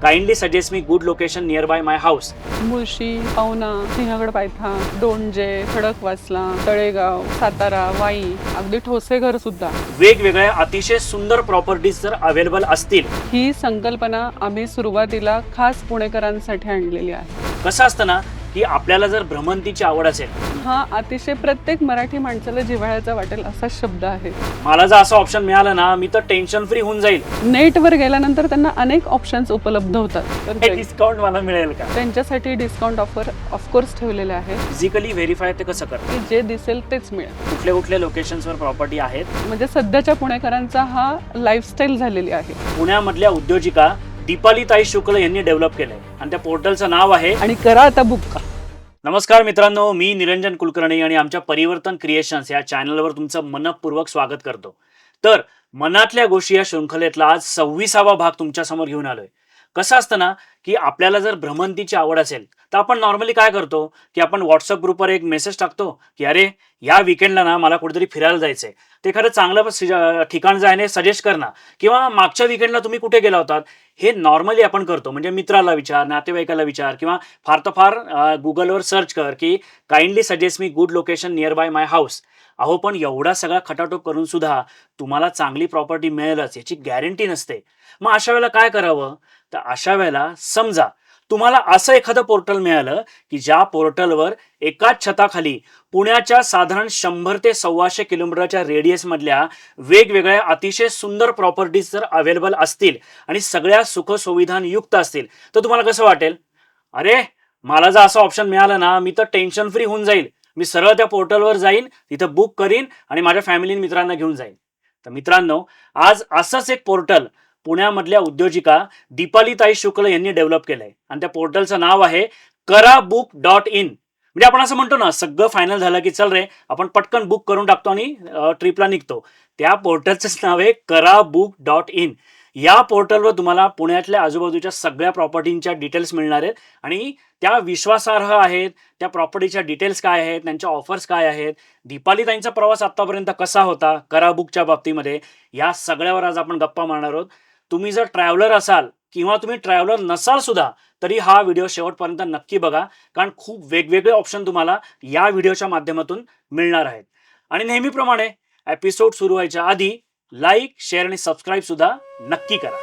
Kindly suggest me good location near by my house. Mulshi, Pavana, Sinhagad पायथा, दोंडजे, खडकवासला, तळेगाव, सातारा, वाई, अगदी ठोसेघर सुद्धा. वेगवेगळ्या अतिशय सुंदर प्रॉपर्टीज जर अवेलेबल असतील. ही संकल्पना आम्ही सुरुवातीला खास पुणेकरांसाठी आणलेली आहे. कसं असतं ना की आपल्याला जर भ्रमंतीची आवड असेल, हा अतिशय प्रत्येक मराठी माणसाला जिव्हाळ्याचा वाटेल असा शब्द आहे. मला जर असं ऑप्शन मिळालं ना मी तर टेन्शन फ्री होऊन जाईल. नेटवर गेल्यानंतर त्यांना अनेक ऑप्शन्स उपलब्ध होतात. तर हे डिस्काउंट मला मिळेल का? त्यांच्यासाठी डिस्काउंट ऑफर ऑफकोर्स ठेवलेले आहे. फिजिकली व्हेरीफाय ते कसं करतात? की जे दिसेल तेच मिळेल. कुठल्या कुठल्या लोकेशन्सवर प्रॉपर्टी आहेत? म्हणजे सध्याच्या पुणेकरांचा हा लाईफस्टाईल झालेली आहे. पुण्यामधल्या उद्योजिका दीपालीताई शुक्ल यांनी डेव्हलप केलंय आणि त्या पोर्टलचं नाव आहे आणि करा आता बुक. नमस्कार मित्रांनो, मी निरंजन कुलकर्णी आणि आमच्या परिवर्तन क्रिएशन्स या चॅनलवर तुमचं मनपूर्वक स्वागत करतो. तर मनातल्या गोष्टी या शृंखलेतला आज 26वा भाग तुमच्या समोर घेऊन आलोय. कसं असतं ना की आपल्याला जर भ्रमंतीची आवड असेल तर आपण नॉर्मली काय करतो की आपण व्हॉट्सअप ग्रुपवर एक मेसेज टाकतो की अरे या विकेंडला ना मला कुठेतरी फिरायला जायचंय, ते एखादं चांगलं ठिकाण जायने सजेस्ट कर ना, किंवा मागच्या विकेंडला तुम्ही कुठे गेला होतात हे नॉर्मली आपण करतो. म्हणजे मित्राला विचार, नातेवाईकाला विचार, किंवा फार तर फार गुगलवर सर्च कर की kindly suggest me good location near by my house. अहो पण एवढा सगळा खटाटोप करून सुद्धा तुम्हाला चांगली प्रॉपर्टी मिळेलच याची गॅरंटी नसते. मग अशा वेळेला काय करावं? तर अशा वेळेला समजा तुम्हाला असं एखादं पोर्टल मिळालं की ज्या पोर्टलवर एकाच छताखाली पुण्याच्या साधारण 100 ते 125 किलोमीटरच्या रेडियस मधल्या वेगवेगळ्या अतिशय सुंदर प्रॉपर्टीज जर अवेलेबल असतील आणि सगळ्या सुखसुविधांयुक्त असतील तर तुम्हाला कसं वाटेल? अरे मला जर असं ऑप्शन मिळालं ना मी तर टेन्शन फ्री होऊन जाईल. मी सरळ त्या पोर्टलवर जाईन, तिथं बुक करीन आणि माझ्या फॅमिली मित्रांना घेऊन जाईन. तर मित्रांनो, आज असंच एक पोर्टल पुण्यामधल्या उद्योजिका दीपालीताई शुक्ल यांनी डेव्हलप केलंय आणि त्या पोर्टलचं नाव आहे कराबुक.in. म्हणजे आपण असं म्हणतो ना, सगळं फायनल झालं की चल रे आपण पटकन बुक करून टाकतो आणि ट्रिपला निघतो. त्या पोर्टलचंच नाव आहे कराबुक.in. या पोर्टलवर तुम्हाला पुण्यातल्या आजूबाजूच्या सगळ्या प्रॉपर्टींच्या डिटेल्स मिळणार आहेत आणि त्या विश्वासार्ह आहेत. त्या प्रॉपर्टीच्या डिटेल्स काय आहेत, त्यांच्या ऑफर्स काय आहेत, दीपालीताईंचा प्रवास आतापर्यंत कसा होता कराबुकच्या बाबतीमध्ये, या सगळ्यावर आज आपण गप्पा मारणार आहोत. तुम्ही जर ट्रॅव्हलर असाल किंवा तुम्ही ट्रॅव्हलर नसाल सुद्धा तरी हा व्हिडिओ शेवटपर्यंत नक्की बघा, कारण खूप वेगवेगळे ऑप्शन तुम्हाला या व्हिडिओच्या माध्यमातून मिळणार आहेत. आणि नेहमीप्रमाणे एपिसोड सुरू व्हायच्या आधी लाईक, शेअर आणि सबस्क्राईब सुद्धा नक्की करा.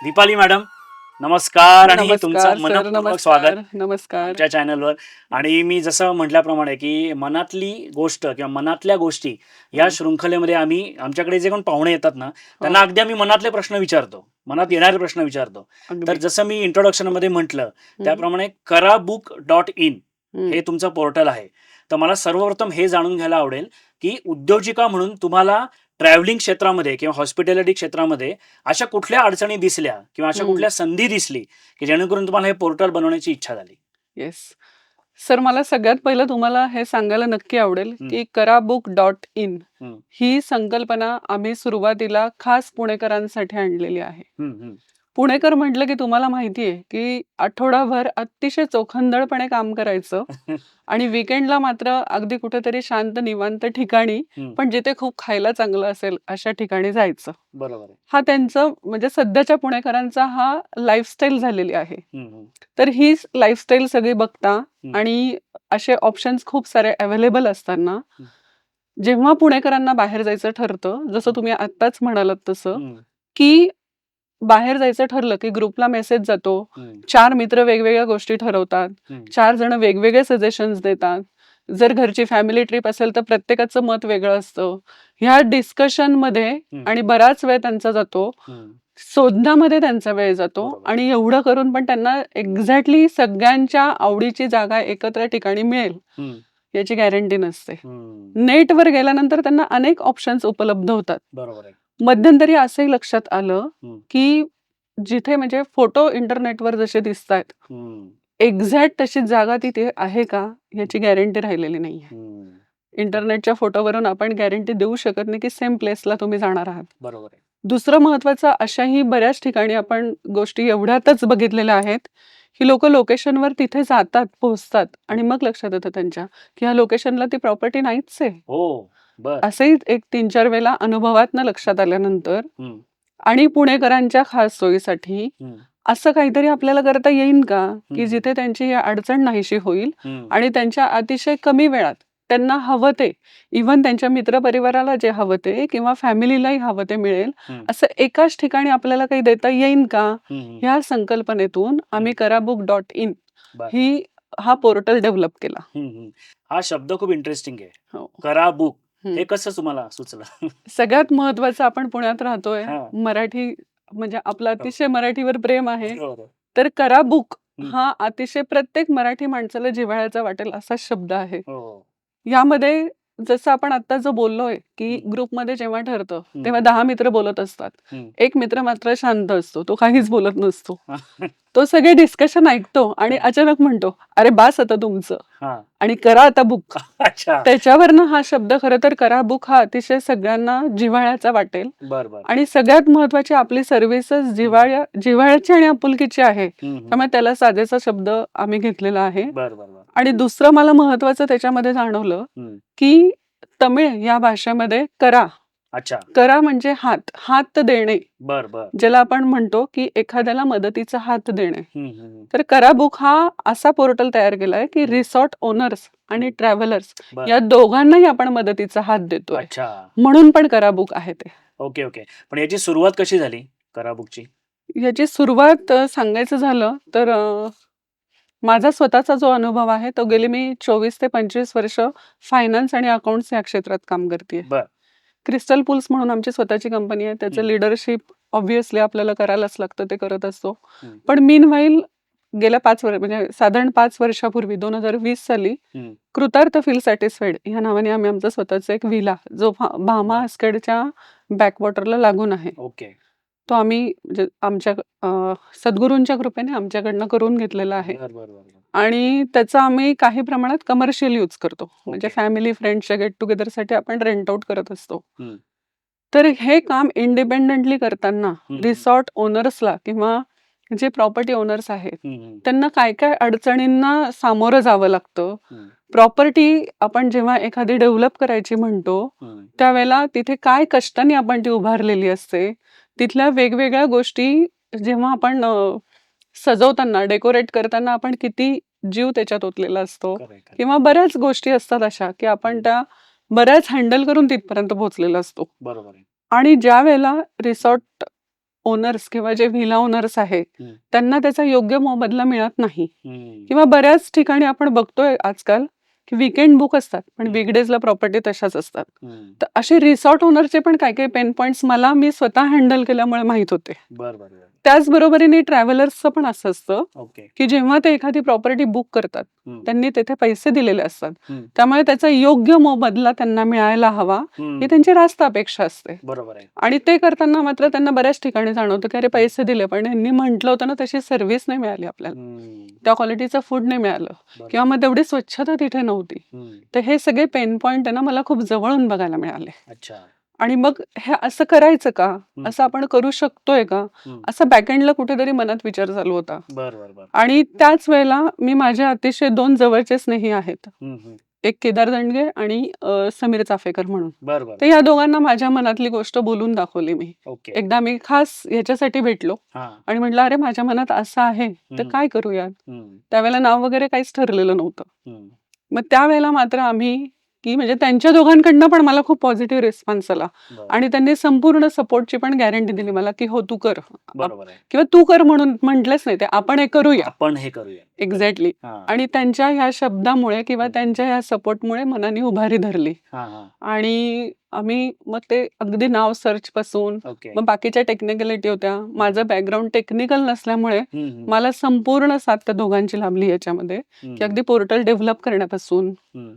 दीपाली मॅडम नमस्कार आणि तुमचं मनपूर्वक स्वागत नमस्कार. आमच्या चॅनलवर. आणि मी जसं म्हटल्याप्रमाणे की मनातली गोष्ट किंवा मनातल्या गोष्टी या शृंखलेमध्ये आमच्याकडे जे कोण पाहुणे येतात ना त्यांना अगदी आम्ही मनातले प्रश्न विचारतो, मनात येणारे प्रश्न विचारतो. तर जसं मी इंट्रोडक्शन मध्ये म्हटलं त्याप्रमाणे कराबुक.in हे तुमचं पोर्टल आहे. तर मला सर्वप्रथम हे जाणून घ्यायला आवडेल की उद्योजिका म्हणून तुम्हाला ट्रॅव्हलिंग क्षेत्रामध्ये किंवा हॉस्पिटॅलिटी क्षेत्रामध्ये अशा कुठल्या अडचणी दिसल्या किंवा अशा कुठल्या संधी दिसली की जेणेकरून तुम्हाला हे पोर्टल बनवण्याची इच्छा झाली? येस सर, मला सगळ्यात पहिलं तुम्हाला हे सांगायला नक्की आवडेल की कराबुक.in ही संकल्पना आम्ही सुरुवातीला खास पुणेकरांसाठी आणलेली आहे. पुणेकर म्हटलं की तुम्हाला माहितीये की आठवडाभर अतिशय चोखंदळपणे काम करायचं आणि विकेंडला मात्र अगदी कुठेतरी शांत निवांत ठिकाणी, पण जिथे खूप खायला चांगलं असेल अशा ठिकाणी जायचं. बरोबर. हा त्यांचं म्हणजे सध्याच्या पुणेकरांचा हा लाईफस्टाईल झालेली आहे. तर ही लाईफस्टाईल सगळी बघता आणि असे ऑप्शन्स खूप सारे अवेलेबल असताना जेव्हा पुणेकरांना बाहेर जायचं ठरतं, जसं तुम्ही आत्ताच म्हणालात तसं, की बाहेर जायचं ठरलं की ग्रुपला मेसेज जातो, 4 मित्र वेगवेगळ्या गोष्टी ठरवतात, 4 जण वेगवेगळे सजेशन्स देतात. जर घरची फॅमिली ट्रिप असेल तर प्रत्येकाचं मत वेगळं असतं. ह्या डिस्कशन मध्ये आणि बराच वेळ त्यांचा जातो, शोधण्यामध्ये त्यांचा वेळ जातो. आणि एवढं करून पण त्यांना एक्झॅक्टली सगळ्यांच्या आवडीची जागा एकत्र ठिकाणी मिळेल याची गॅरंटी नसते. नेटवर गेल्यानंतर त्यांना अनेक ऑप्शन्स उपलब्ध होतात. बरोबर. मध्यंतरी असंही लक्षात आलं की जिथे म्हणजे फोटो इंटरनेटवर जसे दिसत आहेत एक्झॅक्ट तशी जागा तिथे आहे का याची गॅरंटी राहिलेली नाहीये. इंटरनेटच्या फोटोवरून आपण गॅरंटी देऊ शकत नाही की सेम प्लेसला तुम्ही जाणार आहात. बरोबर. दुसरं महत्वाचं, अशाही बऱ्याच ठिकाणी आपण गोष्टी एवढ्यातच बघितलेल्या आहेत ही लोक लोकेशनवर तिथे जातात, पोहोचतात आणि मग लक्षात येतं त्यांच्या की ह्या लोकेशनला ती प्रॉपर्टी नाहीच आहे. हो. बर. असंही एक 3-4 वेळेला अनुभवातनं लक्षात आल्यानंतर हम्म, आणि पुणेकरांच्या खास सोयीसाठी हम्म, असं काहीतरी आपल्याला करता येईन का, की हम्म, जिथे त्यांची ही अडचण नाहीशी होईल हम्म, आणि त्यांच्या अतिशय कमी वेळात त्यांना हवं ते, इव्हन त्यांच्या मित्रपरिवाराला जे हवं ते किंवा फॅमिलीलाही हवं ते मिळेल, हम्म, असं एकाच ठिकाणी आपल्याला काही देता येईन का? हम्म, ह्या संकल्पनेतून आम्ही कराबुक.in बर. हा पोर्टल डेव्हलप केला. हा शब्द खूप इंटरेस्टिंग आहे. हो. करा बुक. हं. हे कसं तुम्हाला सुचलं? सगळ्यात महत्वाचं, आपण पुण्यात राहतोय, हा. मराठी म्हणजे आपलं अतिशय मराठीवर प्रेम आहे. बरोबर. तर करा बुक हं. हा अतिशय प्रत्येक मराठी माणसाला जिव्हाळ्याचा वाटेल असा शब्द आहे. हो. यामध्ये जसं आपण आता जो बोललोय, की हं. ग्रुपमध्ये जेव्हा ठरतं, हं. तेव्हा 10 मित्र बोलत असतात. हं. एक मित्र मात्र शांत असतो, तो काहीच बोलत नसतो. तो सगळे डिस्कशन ऐकतो आणि हां. अचानक म्हणतो, "अरे बास आता तुमचं हां. आणि करा आता बुक." अच्छा. त्याच्यावरनं हा शब्द खरं तर करा बुक हा अतिशय सगळ्यांना जिव्हाळ्याचा वाटेल बर बर. आणि सगळ्यात महत्वाची आपली सर्व्हिसेस जिव्हाळ्याची आणि आपुलकीची आहे. त्यामुळे त्याला साजेसा शब्द आम्ही घेतलेला आहे. बर बर बर. आणि दुसरं मला महत्वाचं त्याच्यामध्ये जाणवलं, हं. की तमिळ या भाषेमध्ये करा अच्छा. करा म्हणजे हात देणे, बर बर. ज्याला आपण म्हणतो की एखाद्याला मदतीचा हात देणे. हं, हं, तर करा बुक हा असा पोर्टल तयार केलाय की हं. रिसॉर्ट ओनर्स आणि हं. ट्रॅव्हलर्स बर. या दोघांनाही आपण मदतीचा हात देतोय, अच्छा. म्हणून पण करा बुक आहे ते. Okay okay. पण याची सुरुवात कशी झाली करा बुकची? याची सुरुवात सांगायचं झालं तर माझा स्वतःचा जो अनुभव आहे तो गेली मी 24 ते 25 वर्ष फायनान्स आणि अकाउंट्स या क्षेत्रात काम करते. बर. क्रिस्टल पूल्स म्हणून आमची स्वतःची कंपनी आहे. त्याचं हं. लिडरशिप ऑब्व्हियसली आपल्याला करायलाच लागतं, ते करत असतो. हं. पण मीनव्हाईल गेल्या 5 वर्ष म्हणजे साधारण 5 वर्षापूर्वी 2020 साली हं. कृतार्थ फील सॅटिस्फाईड ह्या नावाने आम्ही आमचा स्वतःचा एक विला, जो भामा बर. हस्केडच्या बॅकवॉटरला लागून आहे, ओके. तो आम्ही म्हणजे आमच्या सद्गुरूंच्या कृपेने आमच्याकडनं करून घेतलेला आहे. बर बर बर बर. आणि त्याचा आम्ही काही प्रमाणात कमर्शियल यूज करतो. म्हणजे ओके. फॅमिली फ्रेंड्सच्या गेट टुगेदरसाठी आपण रेंट आउट करत असतो. हं. तर हे काम इंडिपेंडेंटली करताना हं. रिसॉर्ट ओनर्सला किंवा जे प्रॉपर्टी ओनर्स आहेत, हं, हं. त्यांना काय काय अडचणींना सामोरं जावं लागतं. हं. प्रॉपर्टी आपण जेव्हा एखादी डेव्हलप करायची म्हणतो, हं. त्यावेळेला तिथे काय कष्टाने आपण ती उभारलेली असते, तिथल्या वेगवेगळ्या गोष्टी जेव्हा आपण सजवताना, डेकोरेट करताना आपण किती जीव त्याच्यात ओतलेला असतो, खरंय, खरंय. किंवा बऱ्याच गोष्टी असतात अशा, की आपण हं. त्या बऱ्याच हँडल करून तिथपर्यंत पोहोचलेला असतो. बरोबर आहे. आणि ज्या वेळेला रिसॉर्ट ओनर्स किंवा जे व्हिला ओनर्स आहेत, हं. त्यांना त्याचा योग्य मोबदला मिळत नाही, हं. किंवा बऱ्याच ठिकाणी आपण बघतोय आजकाल की वीकेंड बुक असतात पण हं. वीकडेजला प्रॉपर्टी तशाच असतात. हं. तर असे रिसॉर्ट ओनरचे पण काही काही पेन पॉइंट्स मी स्वतः हँडल केल्यामुळे माहित होते. बर बर बर. त्याचबरोबरीने ट्रॅव्हलर्सचं पण असं असतं ओके. की जेव्हा ते एखादी प्रॉपर्टी बुक करतात, हं. त्यांनी तिथे पैसे दिलेले असतात, हं. त्यामुळे त्याचा योग्य मोबदला त्यांना मिळायला हवा, ही हं. त्यांची रास्त अपेक्षा असते. बरोबर आहे. आणि ते करताना मात्र त्यांना बऱ्याच ठिकाणी जाणवतं की अरे पैसे दिले पण यांनी म्हटलं होतं ना तशी सर्व्हिस नाही मिळाली आपल्याला, हं. त्या क्वालिटीचं फूड नाही मिळालं, बरोबर. किंवा मग तेवढी स्वच्छता तिथे नव्हती. हं. तर हे सगळे पेन पॉइंट आहे ना मला खूप जवळून बघायला मिळाले. अच्छा. आणि मग हे असं करायचं का, हं. असं आपण करू शकतोय का, हं. असा बॅकएंडला कुठेतरी मनात विचार चालू होता. बर बर बर. आणि त्याच वेळेला मी माझ्या अतिशय 2 जवळचे स्नेही आहेत, हं, हं. एक केदार दंडगे आणि समीर चाफेकर म्हणून. बर बर. तर या दोघांना माझ्या मनातली गोष्ट बोलून दाखवली मी. ओके. एकदा मी खास ह्याच्यासाठी भेटलो हां. आणि म्हटलं अरे माझ्या मनात असं आहे, तर हं. काय करूयात. हं. त्यावेळेला नाव वगैरे काहीच ठरलेलं नव्हतं. हं. मग त्यावेळेला मात्र आम्ही की म्हणजे त्यांच्या दोघांकडनं पण मला खूप पॉझिटिव्ह रिस्पॉन्स आला बर. आणि त्यांनी संपूर्ण सपोर्टची पण गॅरंटी दिली मला की हो तू कर, बरोबर आहे. किंवा तू कर म्हणून म्हटलंच नाही ते, आपण हे करूया. आपण हे करूया. एक्झॅक्टली. हां. आणि त्यांच्या ह्या शब्दामुळे किंवा हं. त्यांच्या ह्या सपोर्टमुळे मनाने उभारी धरली. हां, हां. आणि आम्ही मग ते अगदी नाव सर्च पासून ओके. मग बाकीच्या टेक्निकॅलिटी होत्या. माझं बॅकग्राऊंड टेक्निकल नसल्यामुळे हं, हं. मला संपूर्ण साथ त्या दोघांची लाभली याच्यामध्ये, हं. की अगदी पोर्टल डेव्हलप करण्यापासून हं.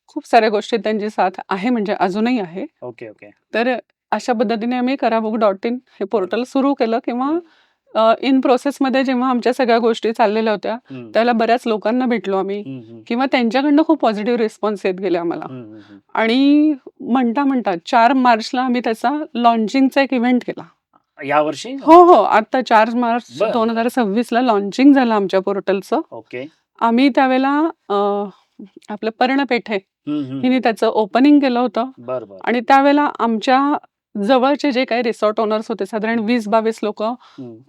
खूप साऱ्या गोष्टीत त्यांची साथ आहे, म्हणजे अजूनही आहे. Okay, okay. तर अशा पद्धतीने आम्ही कराबुक.in हे पोर्टल बरं. सुरू केलं, किंवा हं. इन प्रोसेसमध्ये जेव्हा आमच्या सगळ्या गोष्टी चाललेल्या होत्या, हं. त्यावेळेला बऱ्याच लोकांना भेटलो आम्ही, हं, हं. किंवा त्यांच्याकडनं खूप पॉझिटिव्ह रिस्पॉन्स येत गेले आम्हाला. हं, हं, हं. आणि म्हणता 4 मार्चला आम्ही त्याचा लॉन्चिंगचा एक इव्हेंट केला. या वर्षी? हो, हो. आता 4 मार्च बर 2026 ला लॉन्चिंग झालं आमच्या पोर्टलचं. ओके. आम्ही त्यावेळेला आपलं पर्ण पेठे हिने त्याचं ओपनिंग केलं होतं बर बर आणि त्यावेळेला आमच्या जवळचे जे काही रिसॉर्ट ओनर्स होते, साधारण 20-22 लोकं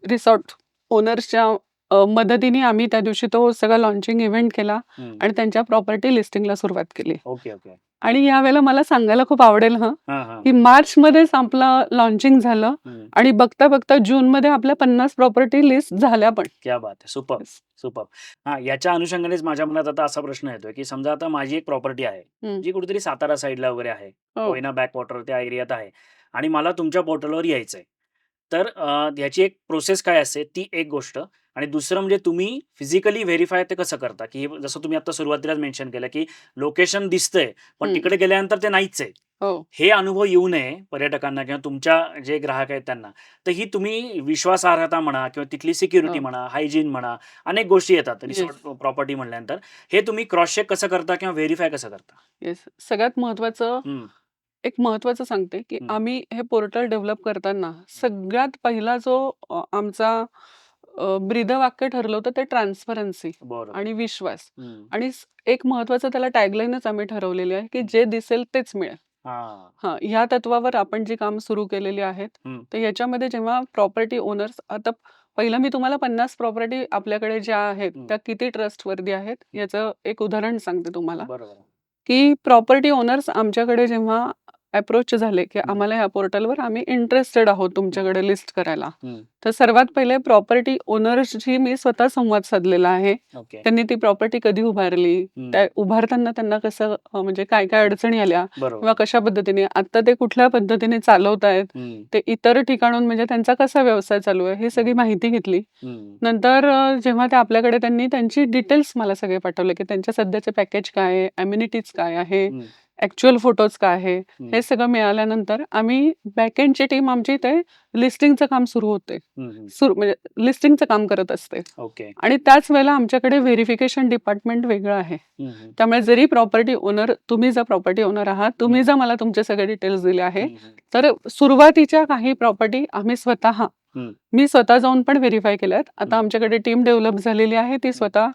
रिसॉर्ट ओनर्सच्या मदतीने आम्ही त्या दिवशी तो सगळा लॉन्चिंग इव्हेंट केला आणि त्यांच्या प्रॉपर्टी लिस्टिंगला सुरुवात केली. Okay okay. आणि यावेळेला मला सांगायला खूप आवडेल हा हा की मार्चमध्येच आपलं लॉन्चिंग झालं आणि बघता बघता जूनमध्ये आपल्या 50 प्रॉपर्टी लिस्ट झाल्या पण. क्या बात आहे. Super super. हा, याच्या अनुषंगानेच माझ्या मनात आता असा प्रश्न येतोय की समजा आता माझी एक प्रॉपर्टी आहे हं. जी कुठेतरी सातारा साईडला वगैरे आहे, हो. कोयना बॅकवॉटर त्या एरियात आहे आणि मला तुमच्या पोर्टलवर यायचंय. तर ह्याची एक प्रोसेस काय असते ती एक गोष्ट आणि दुसरं म्हणजे तुम्ही फिजिकली व्हेरिफाय ते कसं करता, की जसं तुम्ही आता सुरुवातीलाच मेन्शन केलं, की लोकेशन दिसतंय, पण हं. तिकडे गेल्यानंतर ते नाहीच आहे. हो. हे अनुभव येऊ नये पर्यटकांना किंवा तुमच्या जे ग्राहक आहेत त्यांना. तर ही तुम्ही विश्वासार्हता म्हणा किंवा तिथली सिक्युरिटी हो. म्हणा, हायजीन म्हणा, अनेक गोष्टी येतात येस. रिसॉर्ट प्रॉपर्टी म्हटल्यानंतर. हे तुम्ही क्रॉस चेक कसं करता किंवा व्हेरिफाय कसं करता? येस. सगळ्यात महत्त्वाचं हं, एक महत्त्वाचं सांगते, की हं. आम्ही हे पोर्टल डेव्हलप करताना सगळ्यात पहिला जो आमचा ब्रीदवाक्य ठरलं होतं ते ट्रान्सपरन्सी बरोबर. आणि विश्वास हं. आणि एक महत्त्वाचं त्याला टॅगलाईनच आम्ही ठरवलेली आहे, की जे दिसेल तेच मिळेल. हां. हां, ह्या तत्वावर आपण जी काम सुरू केलेली आहेत. हं. तर याच्यामध्ये जेव्हा प्रॉपर्टी ओनर्स आता पहिलं मी तुम्हाला 50 प्रॉपर्टी आपल्याकडे ज्या आहेत, हं. त्या किती ट्रस्टवर्दी आहेत, याचं एक उदाहरण सांगते तुम्हाला. बरोबर. की प्रॉपर्टी ओनर्स आमच्याकडे जेव्हा अप्रोच झाले, की हं. आम्हाला ह्या पोर्टलवर आम्ही इंटरेस्टेड आहोत तुमच्याकडे लिस्ट करायला. हं. तर सर्वात पहिले प्रॉपर्टी ओनर्सशी मी स्वतः संवाद साधलेला आहे. ओके. त्यांनी ती प्रॉपर्टी कधी उभारली, हं. त्या उभारताना त्यांना कसं म्हणजे काय-काय अडचणी आल्या बरोबर. किंवा कशा पद्धतीने आता ते कुठल्या पद्धतीने चालवतायत, हं. ते इतर ठिकाणाहून म्हणजे त्यांचा कसा व्यवसाय चालू आहे, ही सगळी माहिती घेतली. हं. नंतर जेव्हा ते आपल्याकडे त्यांनी त्यांची डिटेल्स मला सगळे पाठवले, की त्यांच्या सध्याचे पॅकेज काय आहे, अम्युनिटीज काय आहे, हं. ॲक्चुअल फोटोज काय आहे, हं. हे सगळं मिळाल्यानंतर आम्ही बॅकएंडची टीम आमची इथे लिस्टिंगचं काम सुरू होते. हं, हं. म्हणजे लिस्टिंगचं काम करत असते ओके. आणि त्याच वेळेला आमच्याकडे व्हेरिफिकेशन डिपार्टमेंट वेगळं आहे. हं, हं. त्यामुळे जरी प्रॉपर्टी ओनर तुम्ही जर प्रॉपर्टी ओनर आहात, तुम्ही जर मला तुमचे सगळे डिटेल्स दिले आहे, हं, हं. तर सुरुवातीच्या काही प्रॉपर्टी आम्ही हं. मी स्वतः जाऊन पण व्हेरिफाय केल्यात. आता हं. आमच्याकडे टीम डेव्हलप झालेली आहे. ती स्वतः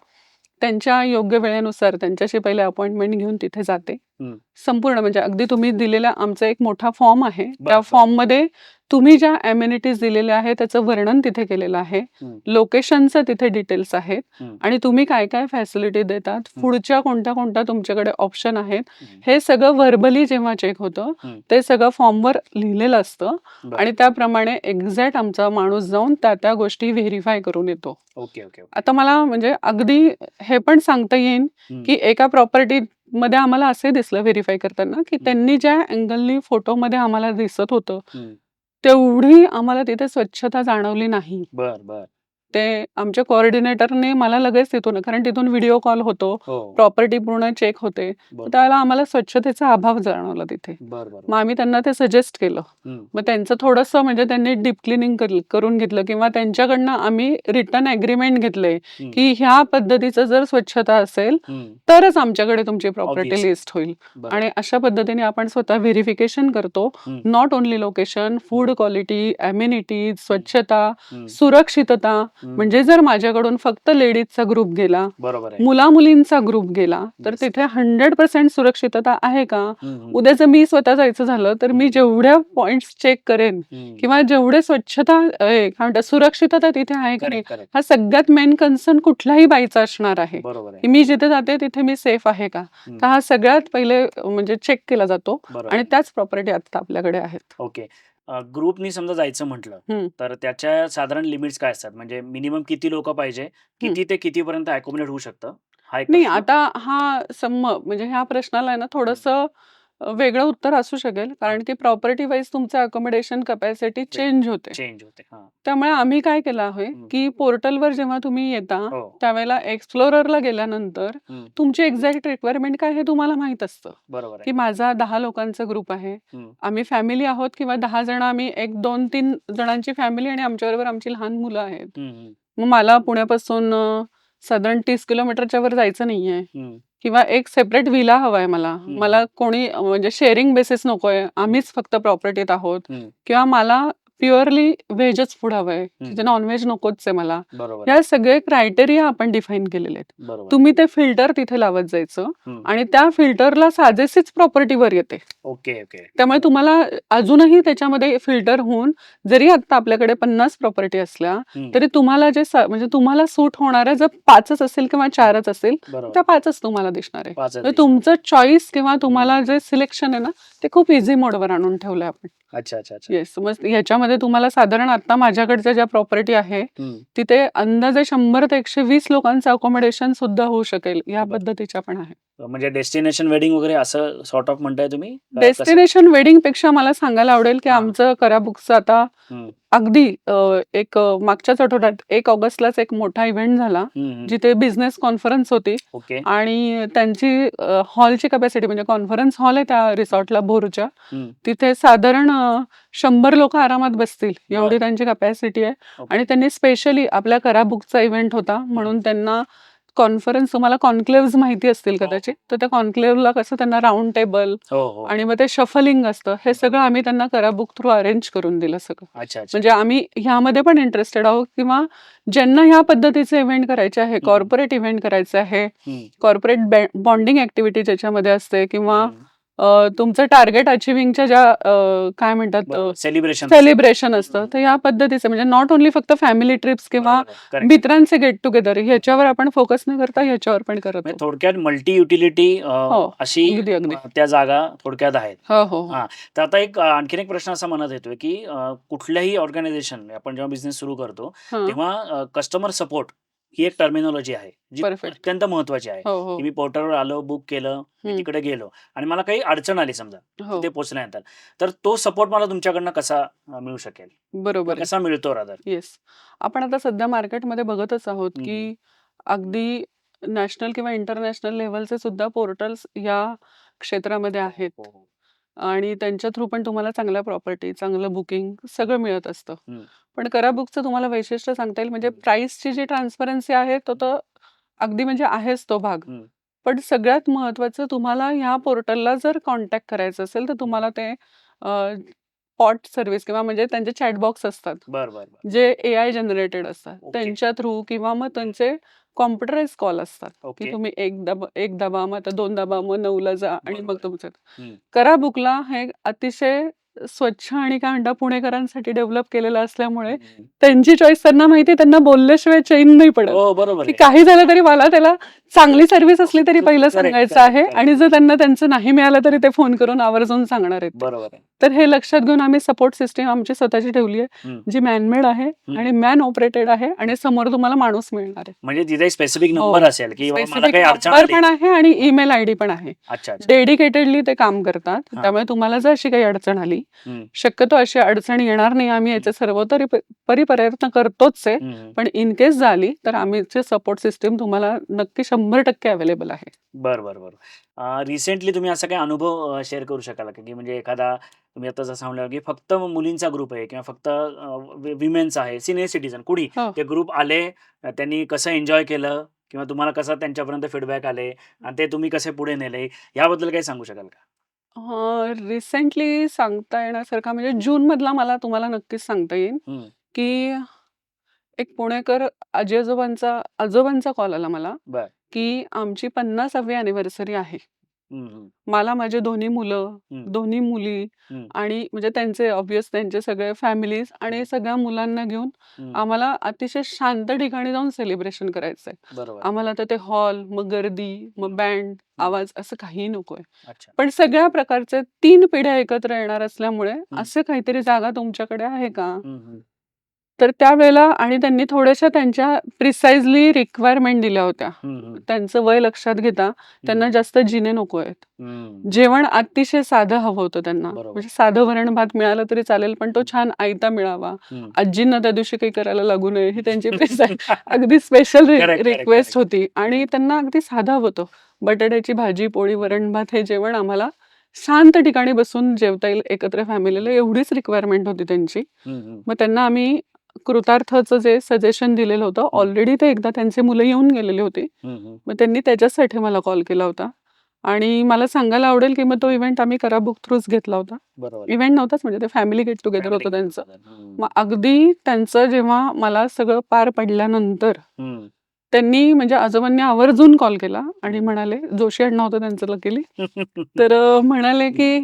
त्यांच्या योग्य वेळेनुसार त्यांच्याशी पहिले अपॉइंटमेंट घेऊन तिथे जाते. हं. संपूर्ण म्हणजे अगदी तुम्ही दिलेला आमचा एक मोठा फॉर्म आहे. बरं, त्या बरं. फॉर्ममध्ये तुम्ही ज्या अम्युनिटीज दिलेल्या आहेत त्याचं वर्णन तिथे केलेलं आहे. हं. लोकेशनचं तिथे डिटेल्स आहेत हं. आणि तुम्ही काय-काय फॅसिलिटी देतात, हं. पुढच्या कोणत्या-कोणत्या तुमच्याकडे ऑप्शन आहेत, हं. हे सगळं व्हर्बली जेव्हा चेक होतं, हं. ते सगळं फॉर्मवर लिहिलेलं असतं बरं. आणि त्याप्रमाणे एक्झॅक्ट आमचा माणूस जाऊन त्या गोष्टी व्हेरिफाय करून येतो. Okay, okay, okay. आता मला म्हणजे अगदी हे पण सांगता येईन, हं. की एका प्रॉपर्टीमध्ये आम्हाला असंही दिसलं व्हेरिफाय करताना, की हं. त्यांनी ज्या अँगलनी फोटोमध्ये आम्हाला दिसत होतं, हं. तेवढी आम्हाला तिथे स्वच्छता जाणवली नाही. बरं, बरं. ते आमच्या कोऑर्डिनेटरने मला लगेच तिथून कारण तिथून व्हिडिओ कॉल होतो, हो. प्रॉपर्टी पूर्ण चेक होते. बरं. त्यावेळेला आम्हाला स्वच्छतेचा अभाव जाणवला तिथे. बरं, बरं. मग आम्ही त्यांना ते सजेस्ट केलं. हं. मग त्यांचं थोडंसं म्हणजे त्यांनी डीप क्लिनिंग करून घेतलं किंवा त्यांच्याकडनं आम्ही रिटर्न ॲग्रीमेंट घेतले, हं. की ह्या पद्धतीचं जर स्वच्छता असेल, हं. तरच आमच्याकडे तुमची प्रॉपर्टी Obviously. लिस्ट होईल. बरं. आणि अशा पद्धतीने आपण स्वतः व्हेरिफिकेशन करतो. हं. Not only location, food quality, amenities, स्वच्छता, हं. सुरक्षितता. हं. म्हणजे जर माझ्याकडून फक्त लेडीजचा ग्रुप गेला, बरोबर आहे. मुला-मुलींचा ग्रुप गेला, तर Yes. तिथे 100% सुरक्षितता आहे का? हं, हं. उद्या जर मी स्वतः जायचं झालं, तर मी जेवढ्या पॉइंट्स चेक करेन हं. किंवा जेवढे स्वच्छता काय म्हणतात सुरक्षितता तिथे आहे का नाही, करेक्ट, करेक्ट. हा सगळ्यात मेन कन्सर्न कुठल्याही बाईचा असणार आहे, बरोबर की आहे. मी जिथे जाते तिथे मी सेफ आहे का? हं. तर हा सगळ्यात पहिले म्हणजे चेक केला जातो बरोबर आणि आहे. त्याच प्रॉपर्टी आता आपल्याकडे आहेत. ओके. ग्रुपनी समजा जायचं म्हटलं, हं, तर त्याच्या साधारण लिमिट्स काय असतात? म्हणजे मिनिमम किती लोकं पाहिजे? हं. किती ते कितीपर्यंत अकोमोडेट होऊ शकतं? हा एक नाही प्रश्न. आता हा म्हणजे ह्या प्रश्नाला आहे ना थोडंसं वेगळं उत्तर असू शकेल. कारण की प्रॉपर्टी वाईज तुमचं अकोमोडेशन कपॅसिटी चेंज होते. चेंज होते. हां. त्यामुळे आम्ही काय केलं आहे, हं. की पोर्टलवर जेव्हा तुम्ही येता, हो. त्यावेळेला एक्सप्लोररला गेल्यानंतर हं. तुमची एक्झॅक्ट रिक्वायरमेंट काय हे तुम्हाला माहीत असतं, बरोबर की आहे. माझा 10 लोकांचा ग्रुप आहे. हं. आम्ही फॅमिली आहोत किंवा 10 जण आम्ही 1, 2, 3 जणांची फॅमिली आणि आमच्याबरोबर आमची लहान मुलं आहेत. हं, हं. मग मला पुण्यापासून साधारण 30 किलोमीटरच्या वर जायचं नाहीये हं. किंवा एक सेपरेट विला हवाय मला. हं, मला कोणी म्हणजे शेअरिंग बेसिस नकोय. आम्हीच फक्त प्रॉपर्टीत आहोत हं. किंवा मला प्युअरली व्हेजच फूड हवंय, हम्म. नॉनव्हेज नकोच आहे मला. बरोबर या सगळे क्रायटेरिया आपण डिफाईन केलेले आहेत. बरोबर. तुम्ही ते फिल्टर तिथे लावत जायचं हम्म. आणि त्या फिल्टरला साजेशीच प्रॉपर्टीवर येते. Okay okay. त्यामुळे तुम्हाला अजूनही त्याच्यामध्ये फिल्टर होऊन जरी आता आपल्याकडे 50 प्रॉपर्टी असल्या हम्म. तरी तुम्हाला म्हणजे तुम्हाला सूट होणाऱ्या जर 5च असेल किंवा 4च असेल बरोबर. त्या 5च तुम्हाला दिसणार आहे. पाचच म्हणजे दिसणार. तुमचं चॉईस किंवा तुम्हाला जे सिलेक्शन आहे ना ते खूप इझी मोडवर आणून ठेवलंय आपण. अच्छा अच्छा अच्छा. येस, मग ह्याच्यामध्ये तुम्हाला साधारण आता माझ्याकडच्या ज्या प्रॉपर्टी आहे हम्म. तिथे अंदाजे 100 ते 120 लोकांचं अकोमोडेशन सुद्धा होऊ शकेल. या बरं. पद्धतीच्या पण आहे. म्हणजे डेस्टिनेशन वेडिंग वगैरे असं सॉर्ट ऑफ म्हणताय तुम्ही? कसं? डेस्टिनेशन वेडिंग पेक्षा मला सांगायला आवडेल की हा. आमचं करा बुकचं आता हम्म. अगदी एक मागच्याच आठवड्यात 1 ऑगस्टलाच एक मोठा इव्हेंट झाला हम्म. हम्म. जिथे बिझनेस कॉन्फरन्स होती ओके. आणि त्यांची हॉलची कॅपॅसिटी म्हणजे कॉन्फरन्स हॉल आहे त्या रिसॉर्टला भोरच्या, हम्म. तिथे साधारण 100 लोक आरामात बसतील एवढी बरं. त्यांची कॅपॅसिटी आहे. ओके. आणि त्यांनी स्पेशली आपल्या करा बुकचा इव्हेंट होता म्हणून त्यांना कॉन्फरन्स, तुम्हाला कॉन्क्लेव्ह माहिती असतील कदाचित, तर त्या कॉन्क्लेव्हला कसं त्यांना राऊंड टेबल हो हो. आणि मग ते शफलिंग असतं, हे सगळं आम्ही त्यांना करा बुक थ्रू अरेंज करून दिलं सगळं. अच्छा अच्छा. म्हणजे आम्ही ह्यामध्ये पण इंटरेस्टेड आहोत किंवा ज्यांना ह्या पद्धतीचे इव्हेंट करायचे आहे, कॉर्पोरेट इव्हेंट करायचे आहे, हम्म. कॉर्पोरेट बॉन्डिंग ऍक्टिव्हिटी ज्याच्यामध्ये असते किंवा हम्म. तुमचं टार्गेट अचिव्हिंगच्या ज्या काय म्हणतात बरोबर. सेलिब्रेशन. सेलिब्रेशन असतं, तर या पद्धतीचं म्हणजे नॉट ओन्ली फक्त फॅमिली ट्रिप्स किंवा करेक्ट. मित्रांचे गेट टुगेदर ह्याच्यावर आपण फोकस न करता ह्याच्यावर पण करत म्हणजे आहोत. थोडक्यात मल्टी युटिलिटी हो, अशी अगदी अगदी. त्या जागा थोडक्यात आहेत. हो हो हो. हा. तर आता एक आणखीन एक प्रश्न असा मनात येतोय की कुठल्याही ऑर्गनायझेशन आपण जेव्हा बिझनेस सुरू करतो हा, तेव्हा कस्टमर सपोर्ट ही एक टर्मिनॉलॉजी आहे जी परफेक्ट. अत्यंत महत्वाची आहे. हो हो. की मी पोर्टलवर आलो, बुक केलं, मी हम्म, तिकडे गेलो आणि मला काही अडचण आली समजा हो, तिथे पोहोचण्यानंतर, तर तो सपोर्ट मला तुमच्याकडनं कसा मिळू शकेल बरोबर किंवा आहे. कसा मिळतो रादर? येस, आपण आता सध्या मार्केटमध्ये बघतच आहोत की अगदी नॅशनल किंवा इंटरनॅशनल लेव्हलचे सुद्धा पोर्टल्स या क्षेत्रामध्ये आहेत हो. आणि त्यांच्या थ्रू पण तुम्हाला चांगल्या प्रॉपर्टी, चांगलं बुकिंग सगळं मिळत असतं. हम्म. पण करा बुकचं तुम्हाला वैशिष्ट्य सांगता येईल म्हणजे हम्म. प्राइसची जी ट्रान्सपरन्सी आहे तो तर अगदी म्हणजे आहेच तो भाग. हम्म. पण सगळ्यात महत्त्वाचं, तुम्हाला ह्या पोर्टलला जर कॉन्टॅक्ट करायचं असेल तर तुम्हाला ते पॉट सर्व्हिस किंवा म्हणजे त्यांचे चॅटबॉक्स असतात बर बर बर. जे AI जनरेटेड असतात ओके. त्यांच्या थ्रू किंवा मग त्यांचे कॉम्प्युटराइज कॉल असतात की ओके. तुम्ही एक दबा, मग आता 2 दबा, मग 9ला जा आणि मग बरोबर. तुमचं हम्म. करा बुकला हे अतिशय स्वच्छ आणि काय म्हणता पुणेकरांसाठी डेव्हलप केलेलं असल्यामुळे हम्म. त्यांची चॉईस त्यांना माहिती आहे, त्यांना बोलल्याशिवाय चैन नाही पडत हो बरोबर की आहे. काही झालं तरी मला त्याला चांगली सर्व्हिस असली तरी पहिलं करेक्ट सांगायचं करेक्ट आहे आणि करेक्ट. जर त्यांना त्यांचं नाही मिळालं तरी ते फोन करून आवर्जून सांगणार आहेत ते. बरोबर आहे. तर हे लक्षात घेऊन आम्ही सपोर्ट सिस्टीम आमची स्वतःची ठेवली आहे हम्म. जी मॅनमेड आहे हम्म. आणि मॅन ऑपरेटेड आहे आणि समोर तुम्हाला माणूस मिळणार आहे. म्हणजे तिथे स्पेसिफिक हो, नंबर असेल की बाबा मला स्पेसिफिक काही अडचण नंबर आली. पण आहे आणि ईमेल आयडी पण आहे. अच्छा अच्छा. डेडिकेटेडली ते काम करतात. हा. त्यामुळे तुम्हाला जर अशी काही अडचण आली, हम्म. शक्यतो अशी अडचण येणार नाही, आम्ही याचे सर्वतरी प्रयत्न करतोच आहे, हम्म. पण इन केस झाली तर आमची सपोर्ट सिस्टीम तुम्हाला नक्की 100% अवेलेबल आहे. बर बर बर. रिसेंटली तुम्ही असा काही अनुभव शेअर करू शकाल का की म्हणजे एखादा तुम्ही आता जसं म्हणलं की फक्त मुलींचा ग्रुप आहे किंवा फक्त विमेन्स आहे, सिनियर सिटीजन कुणी हो. ते ग्रुप आले, त्यांनी कसं एन्जॉय केलं किंवा तुम्हाला कसं त्यांच्यापर्यंत फीडबॅक आले आणि ते तुम्ही कसे पुढे नेले याबद्दल काही सांगू शकाल का? रिसेंटली सांगता येण्यासारखा म्हणजे जून मधला मला तुम्हाला नक्कीच सांगता येईल हम्म. की एक पुणेकर आजोबांचा कॉल आला मला बर. की आमची 50वी अॅनिव्हर्सरी आहे. हम्म. हम्म. मला माझे दोन्ही मुलं, हम्म. दोन्ही मुली हम्म. आणि म्हणजे त्यांचे सगळे फॅमिलीज आणि हम्म. सगळ्या मुलांना घेऊन हम्म. आम्हाला अतिशय शांत ठिकाणी जाऊन सेलिब्रेशन करायचंय. बरोबर. आम्हाला तर ते हॉल, मग गर्दी, मग बँड, आवाज असं काहीही नकोय. अच्छा. पण सगळ्या प्रकारचे 3 पिढ्या एकत्र येणार असल्यामुळे हम्म. असं काहीतरी जागा तुमच्याकडे आहे का? हम्म. हम्म. तर त्यावेळेला आणि त्यांनी थोड्याशा त्यांच्या प्रिसाइजली रिक्वायरमेंट दिल्या होत्या. हम्म. हम्म. त्यांचं वय लक्षात घेता त्यांना जास्त जिने नको आहेत. हम्म. जेवण अतिशय साधं हवं होतं त्यांना. बरोबर. म्हणजे साधं वरण भात मिळालं तरी चालेल, पण तो छान आयता मिळावा. हम्म. आजींना त्या दिवशी काही करायला लागू नये ही त्यांची अगदी special Correct, correct, request correct. होती आणि त्यांना अगदी साधं हवं होतं. बटाट्याची भाजी, पोळी, वरण भात हे जेवण आम्हाला शांत ठिकाणी बसून जेवता येईल एकत्र फॅमिलीला, एवढीच रिक्वायरमेंट होती त्यांची. हम्म. हम्म. मग त्यांना आम्ही कृतार्थचं जे सजेशन दिलेलं होतं, ऑलरेडी ते एकदा त्यांचे मुलं येऊन गेलेली होती. हम्म. हम्म. मग त्यांनी त्याच्यासाठी मला कॉल केला होता आणि मला सांगायला आवडेल की मग तो इव्हेंट आम्ही करा बुक थ्रूच घेतला होता. बरोबर. इव्हेंट नव्हताच, म्हणजे ते फॅमिली गेट टुगेदर Family होतं त्यांचं. get together. मग अगदी त्यांचं जेव्हा मला सगळं पार पडल्यानंतर हम्म. त्यांनी म्हणजे आजोबांनी आवर्जून कॉल केला आणि हम्म. म्हणाले, जोशी आडनाव होतं त्यांचं लकीली. तर म्हणाले की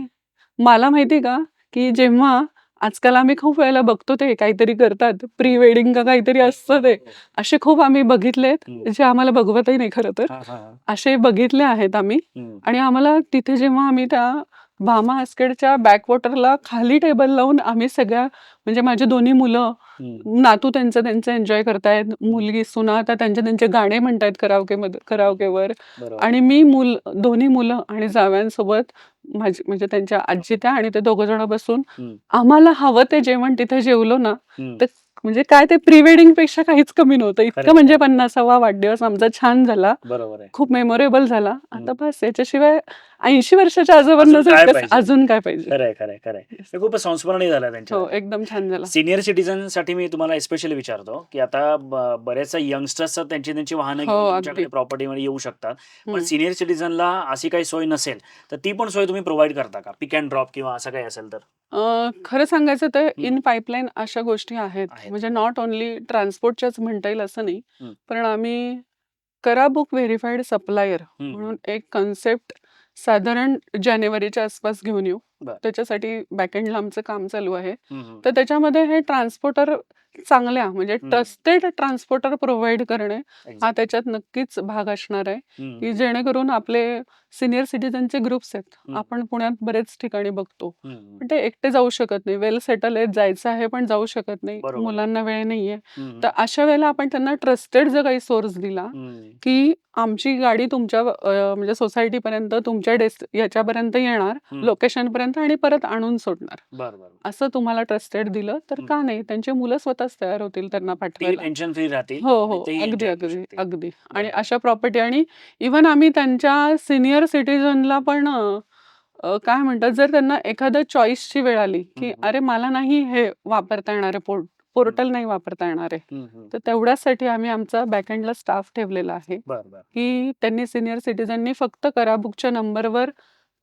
मला माहिती का, की जेव्हा आजकाल आम्ही खूप वेळेला बघतो ते काहीतरी करतात, प्री वेडिंग का काहीतरी असतं ते. असे खूप आम्ही बघितलेत, हम्म. जे आम्हाला बघवतही नाही खरं तर. हा, हा, हा. असे बघितले आहेत आम्ही. हम्म. आणि आम्हाला तिथे जेव्हा आम्ही त्या भामा आस्केडच्या बॅकवॉटरला खाली टेबल लावून आम्ही सगळ्या, म्हणजे माझी दोन्ही मुलं, हम्म. नातू त्यांचं एन्जॉय करतायत, मुलगी सुना आता त्यांचे गाणे म्हणतायत कराओकेवर. बरोबर. आणि मी दोन्ही मुलं आणि जावयांसोबत माझी म्हणजे त्यांच्या आजी त्या आणि ते दोघं जण बसून हम्म. आम्हाला हवं ते जेवण तिथे जेवलो ना, हम्म. तर म्हणजे काय ते प्री वेडिंग पेक्षा काहीच कमी नव्हतं. खरंय, इतकं म्हणजे खरंय. 50वा वाढदिवस आमचा छान झाला. बरोबर आहे. खूप मेमोरेबल झाला. हम्म. आता बस याच्याशिवाय 80 वर्षाच्या अजून आजोबांना जर काय कसं पाहिजे? अजून काय पाहिजे? खरंय, खरंय, खरंय. Yes. हे खूपच संस्मरणीय झालं हो, त्यांच्यासाठी. एकदम छान झाला. सिनियर सिटीझन साठी मी तुम्हाला स्पेशली विचारतो, की आता बरेचसे यंगस्टर्स त्यांची वाहनं हो, घेऊन अगदी. तुमच्याकडे प्रॉपर्टीमध्ये येऊ शकतात. पण हं. सिनियर सिटीझनला अशी काही सोय नसेल, तर ती पण सोय तुम्ही प्रोव्हाईड करता का? पिक अँड ड्रॉप किंवा असं काही असेल तर? खरं सांगायचं तर हं. इन पाईपलाईन अशा गोष्टी आहेत. आहेत. म्हणजे नॉट ओन्ली ट्रान्सपोर्टच्याच म्हणता येईल असं नाही. हं. पण आम्ही करा बुक व्हेरिफाईड सप्लायर हं. म्हणून एक कन्सेप्ट साधारण जानेवारीच्या आसपास घेऊन येऊ. बरं. त्याच्यासाठी बॅकएंडला आमचं काम चालू आहे. हं, हं. तर त्याच्यामध्ये हे ट्रान्सपोर्टर चांगल्या म्हणजे हं. ट्रस्टेड ट्रान्सपोर्टर प्रोव्हाइड करणे हा एक्झॅक्टली. त्याच्यात नक्कीच भाग असणार आहे, हं. की जेणेकरून आपले सिनियर सिटीजनचे ग्रुप्स आहेत. हं. आपण पुण्यात बरेच ठिकाणी बघतो. हं, हं. पण ते एकटे जाऊ शकत नाही. वेल सेटल आहेत, जायचं आहे पण जाऊ शकत नाही. बरोबर आहे. मुलांना वेळ नाहीये. हं, तर हं. अशा वेळेला आपण त्यांना ट्रस्टेड जर काही सोर्स दिला, हं. की आमची गाडी तुमच्या म्हणजे सोसायटीपर्यंत तुमच्या याच्यापर्यंत येणार, हं. लोकेशनपर्यंत आणि परत आणून सोडणार. बरं, बरं. असं तुम्हाला ट्रस्टेड दिलं तर हं. का नाही? त्यांची मुलं स्वतःच तयार होतील त्यांना तेही पाठवायला. टेन्शन फ्री राहतील हो, आणि हो. तेही अगदी, एन्जॉय करू अगदी, शकतील. अगदी. आणि बरोबर. अशा प्रॉपर्टी आणि इव्हन आम्ही त्यांच्या सीनियर सिटिझनला पण काय म्हणतात, जर त्यांना एखाद्या चॉईसची वेळ आली, हं, की हं. "अरे, मला नाही हे वापरता येणार आहे, हं. पोर्टल नाही वापरता येणार आहे." हं, हं. तर तेवढ्यासाठी आम्ही आमचा बॅकएंडला स्टाफ ठेवलेला आहे, बरं, बरं. की त्यांनी सीनियर सिटिझननी फक्त करा बुकच्या नंबरवर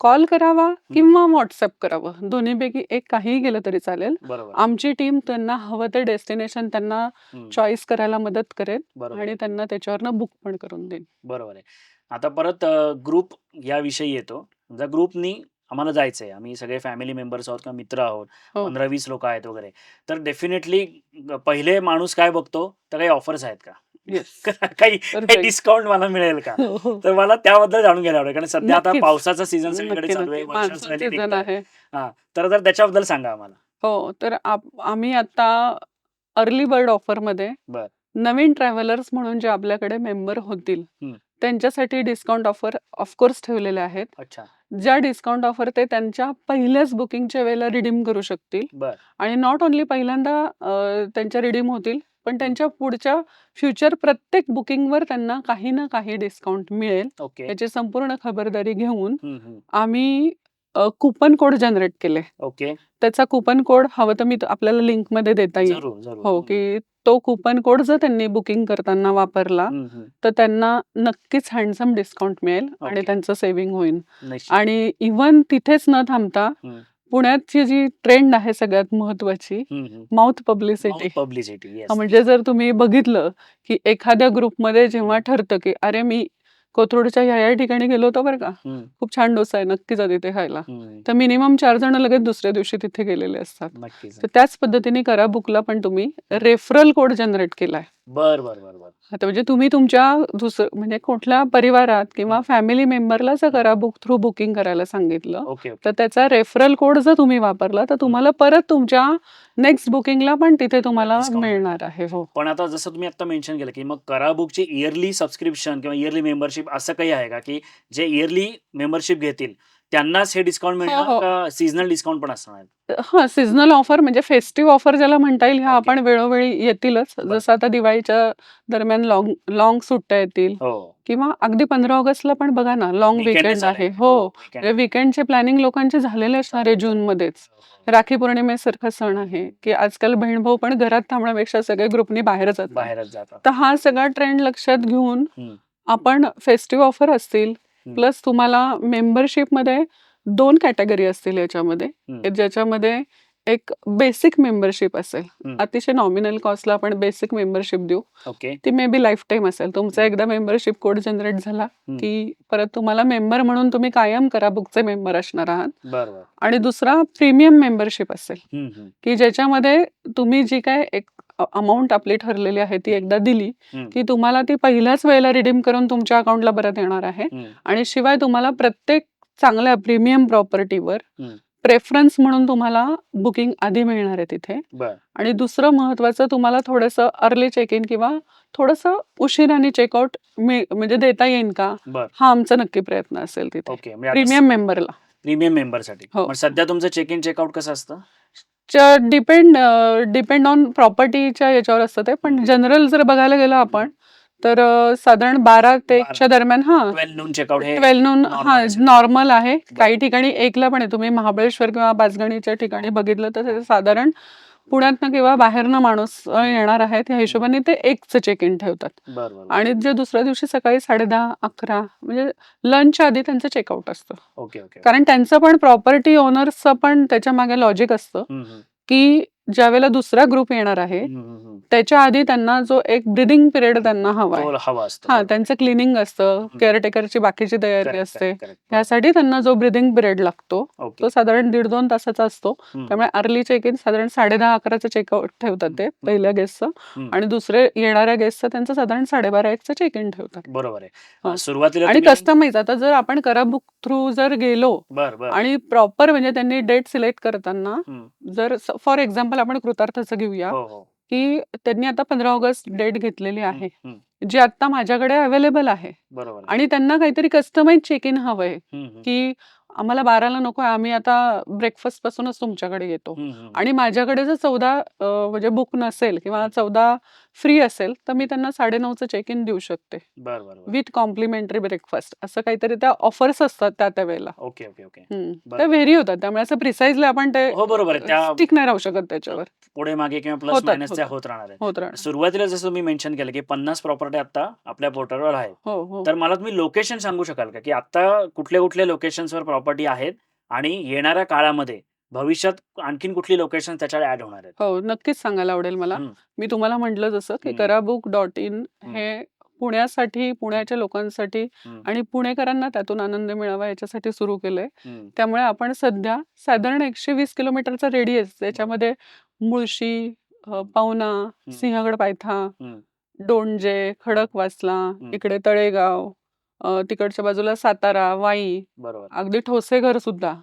कॉल करावा हं. किंवा WhatsApp करावं. दोन्हीपैकी एक काहीही केलं तरी चालेल. बरोबर. आमची टीम त्यांना हवं ते डेस्टिनेशन त्यांना हं. चॉईस करायला मदत करेल बरोबर आणि आहे. त्यांना त्याच्यावरनं बुक पण करून देईल. बरोबर आहे. आता परत ग्रुप याविषयी येतो. समजा ग्रुपनी आम्हाला जायचंय. आम्ही सगळे फॅमिली मेंबर्स आहोत किंवा मित्र आहोत. हो. 15-20 लोकं आहेत वगैरे. तर डेफिनेटली पहिले माणूस काय बघतो, तर काही ऑफर्स आहेत का? येस. काही परफेक्ट. डिस्काउंट मला मिळेल का? हो, हो. तर मला त्याबद्दल जाणून घ्यायला आवडेल. कारण सध्या आता नक्कीच. पावसाचा सीझन सगळीकडे नक्की, चालू आहे. नक्की. वर्षा मान्सून सहली सीझन निघतायत. आहे. हां. तर त्याच्याबद्दल सांगा आम्हाला. हो, तर आम्ही आता अर्ली बर्ड ऑफरमध्ये बरं. नवीन ट्रॅव्हलर्स म्हणून जे आपल्याकडे मेंबर होतील, हं. त्यांच्यासाठी डिस्काउंट ऑफर ऑफकोर्स ठेवलेल्या आहेत. अच्छा. ज्या डिस्काउंट ऑफर ते त्यांच्या पहिल्याच बुकिंगच्या वेळेला रिडीम करू शकतील. बरं. आणि नॉट ओन्ली पहिल्यांदा त्यांच्या रिडीम होतील, पण हं. त्यांच्या पुढच्या फ्युचर प्रत्येक बुकिंगवर त्यांना काही ना काही डिस्काउंट मिळेल. ओके. याची संपूर्ण खबरदारी घेऊन हं, हं. आम्ही कुपन कोड जनरेट केले. ओके. त्याचा कुपन कोड हवं तर मी आपल्याला लिंकमध्ये देता येईल. जरूर, जरूर. हो, हं. की तो कुपन कोड जर त्यांनी बुकिंग करताना वापरला, हं, हं. तर त्यांना नक्कीच हँडसम डिस्काउंट मिळेल आणि ओके. त्यांचं सेव्हिंग होईल. निश्चित. आणि इव्हन तिथेच न थांबता हं. पुण्याची जी ट्रेंड आहे सगळ्यात महत्त्वाची, हं, हं. Mouth mouth publicity. Publicity. Yes. म्हणजे जर तुम्ही बघितलं, की एखाद्या ग्रुपमध्ये जेव्हा हं. ठरतं, की "अरे, मी कोथरूडच्या ह्या-ह्या ठिकाणी गेलो होतो बरं का. हं. खूप छान डोसा आहे, नक्की जा तिथे खायला." हं. तर मिनिमम 4 जण लगेच दुसऱ्या दिवशी तिथे गेलेले असतात. नक्कीच. तर त्याच पद्धतीने करा बुकला पण तुम्ही रेफरल कोड जनरेट केलाय. बरं, बरं, बरं, बरं. आता म्हणजे तुम्ही तुमच्या म्हणजे कुठल्या परिवारात किंवा हं. फॅमिली मेंबरला जर हं. करा बुक थ्रू बुकिंग करायला सांगितलं, ओके, तर ओके. त्याचा रेफरल कोड जर तुम्ही वापरला, तर हं. तुम्हाला परत तुमच्या नेक्स्ट बुकिंगला पण तिथे तुम्हाला डिस्काउंट मिळणार. मिळणार आहे. हो. पण आता जसं तुम्ही आता मेन्शन केलं, की मग करा बुकची इयरली सबस्क्रिप्शन किंवा इयरली मेंबरशिप असं काही आहे का, की जे इयरली मेंबरशिप घेतील त्यांनाच हे डिस्काउंट हो, मिळणार हो. का सीझनल डिस्काउंट पण असणार? हां, सीझनल ऑफर म्हणजे फेस्टिव्ह ऑफर ज्याला म्हणता येईल, ह्या ओके. आपण वेळोवेळी येतीलच. बरं. जसं आता दिवाळीच्या दरम्यान लाँग सुट्ट्या येतील हो. किंवा अगदी 15 ऑगस्टला पण बघा ना, लाँग वीकेंडच वीकेंड आहे. आलाय. हो, हो, वीकेंड म्हणजे आहे. वीकेंडचे प्लॅनिंग लोकांचे झालेले असणार आहे चालेल, चालेल. जूनमध्येच. हो, हो. राखी पौर्णिमेसारखा सण आहे, की आजकाल बहीण-भाऊ पण घरात थांबण्यापेक्षा सगळे ग्रुपनी बाहेर जातात. बाहेरच जातात. तर हा सगळा ट्रेंड लक्षात घेऊन हं. आपण फेस्टिव्ह ऑफर असतील प्लस तुम्हाला मेंबरशिपमध्ये 2 कॅटेगरी असतील याच्यामध्ये. ज्याच्यामध्ये एक बेसिक मेंबरशिप असेल. अतिशय नॉमिनल कॉस्टला आपण बेसिक मेंबरशिप देऊ. ओके. ती मे बी लाईफ टाईम असेल. तुमचा एकदा मेंबरशिप कोड जनरेट झाला की परत तुम्हाला मेंबर म्हणून तुम्ही कायम कराबुकचे मेंबर असणार आहात. बरोबर. आणि दुसरा प्रीमियम मेंबरशिप असेल की ज्याच्यामध्ये तुम्ही जी काय एक अमाऊंट आपली ठरलेली आहे ती एकदा दिली की तुम्हाला ती पहिल्याच वेळेला रिडीम करून तुमच्या अकाउंटला परत येणार आहे. आणि शिवाय तुम्हाला प्रत्येक चांगल्या प्रीमियम प्रॉपर्टीवर प्रेफरन्स म्हणून तुम्हाला बुकिंग आधी मिळणार आहे तिथे. आणि दुसरं महत्वाचं, तुम्हाला थोडंसं अर्ली चेक इन किंवा थोडंसं उशिराने चेकआउट म्हणजे देता येईल का, हा आमचा नक्की प्रयत्न असेल तिथे ओके. म्हणजे प्रीमियम मेंबरला. प्रीमियम मेंबरसाठी हो. मग सध्या तुमचं चेक इन चेकआउट कसं असतं? डिपेंड ऑन प्रॉपर्टीच्या याच्यावर असतं ते. पण जनरल जर बघायला गेलं आपण तर साधारण 12 ते 1च्या दरम्यान. 12 नून चेकआउट हे 12 नून normal नॉर्मल आहे. काही ठिकाणी 1ला पण आहे. तुम्ही महाबळेश्वर किंवा पाचगणीच्या ठिकाणी बघितलं तर ते साधारण पुण्यातनं किंवा बाहेरनं माणूस येणार आहे त्या हिशोबाने ते 1चं चेक इन ठेवतात. बरोबर. आणि जे दुसऱ्या दिवशी सकाळी 10:30, 11 म्हणजे लंचच्या आधी त्यांचं चेकआउट असतं. Okay okay. कारण त्यांचं पण प्रॉपर्टी ओनर्सचं पण त्याच्या मागे लॉजिक असतं की ज्यावेळेला दुसरा ग्रुप येणार आहे त्याच्या आधी त्यांना जो एक ब्रिदिंग पिरियड त्यांना हवा आहे. हवा असतो. त्यांचं क्लिनिंग असतं, केअरटेकरची बाकीची तयारी Correct, असते. correct, correct. ह्यासाठी त्यांना जो ब्रिदिंग पिरियड लागतो ओके. तो साधारण 1.5-2 तासाचा असतो. त्यामुळे अर्ली चेक इन साधारण 10:30, 11चं चेकआउट ठेवतात ते पहिल्या गेस्टचं. आणि दुसरे येणाऱ्या गेस्टचं त्यांचं साधारण 12:30, 1चं चेक इन ठेवतात. बरोबर हा. आहे. सुरुवातीला आणि कस्टमाइज, आता जर आपण कराबुक थ्रू जर गेलो आणि प्रॉपर म्हणजे त्यांनी डेट सिलेक्ट करताना जर फॉर एक्झाम्पल आपण कृतार्थाचं घेऊया की त्यांनी आता 15 ऑगस्ट डेट घेतलेली आहे जी आता माझ्याकडे अवेलेबल आहे. बरोबर. आणि त्यांना काहीतरी कस्टमाइज चेक इन हवंय की आम्हाला 12ला नको, आम्ही आता ब्रेकफास्ट पासूनच तुमच्याकडे येतो. आणि माझ्याकडे जर 14 म्हणजे बुक नसेल किंवा 14 फ्री असेल तर मी त्यांना 9:30चं चेक इन देऊ शकते विथ कॉम्प्लिमेंटरी ब्रेकफास्ट. असं काहीतरी त्या ऑफर्स असतात त्या वेळेला. Okay okay okay. त्या व्हेरी होतात. त्यामुळे असं प्रिसाइजली आपण ते बरोबर आहे. त्या स्टिक नाही राहू शकत त्याच्यावर. पुढे मागे किंवा प्लस मायनस त्या होत राहणार आहेत. सुरुवातीला जसं तुम्ही मेन्शन केलं की 50 प्रॉपर्टी आता आपल्या पोर्टलवर आहेत. तर मला तुम्ही लोकेशन सांगू शकाल का की आता कुठल्या कुठल्या लोकेशन्सवर प्रॉपर्टी आहेत आणि येणाऱ्या काळामध्ये भविष्यात आणखीन कुठली लोकेशन त्याच्यावर ऍड होणार आहेत? हो, नक्कीच सांगायला आवडेल मला. मी तुम्हाला म्हटलं जसं की कराबुक.in हे पुण्यासाठी, पुण्याच्या लोकांसाठी आणि पुणेकरांना त्यातून आनंद मिळावा याच्यासाठी सुरू केलंय. त्यामुळे आपण सध्या साधारण 120 किलोमीटरचा रेडियस, त्याच्यामध्ये मुळशी, पवना, सिंहगड पायथा, डोंजे, खडकवासला, इकडे तळेगाव, तिकडच्या बाजूला सातारा, वाई, अगदी ठोसेघर सुद्धा,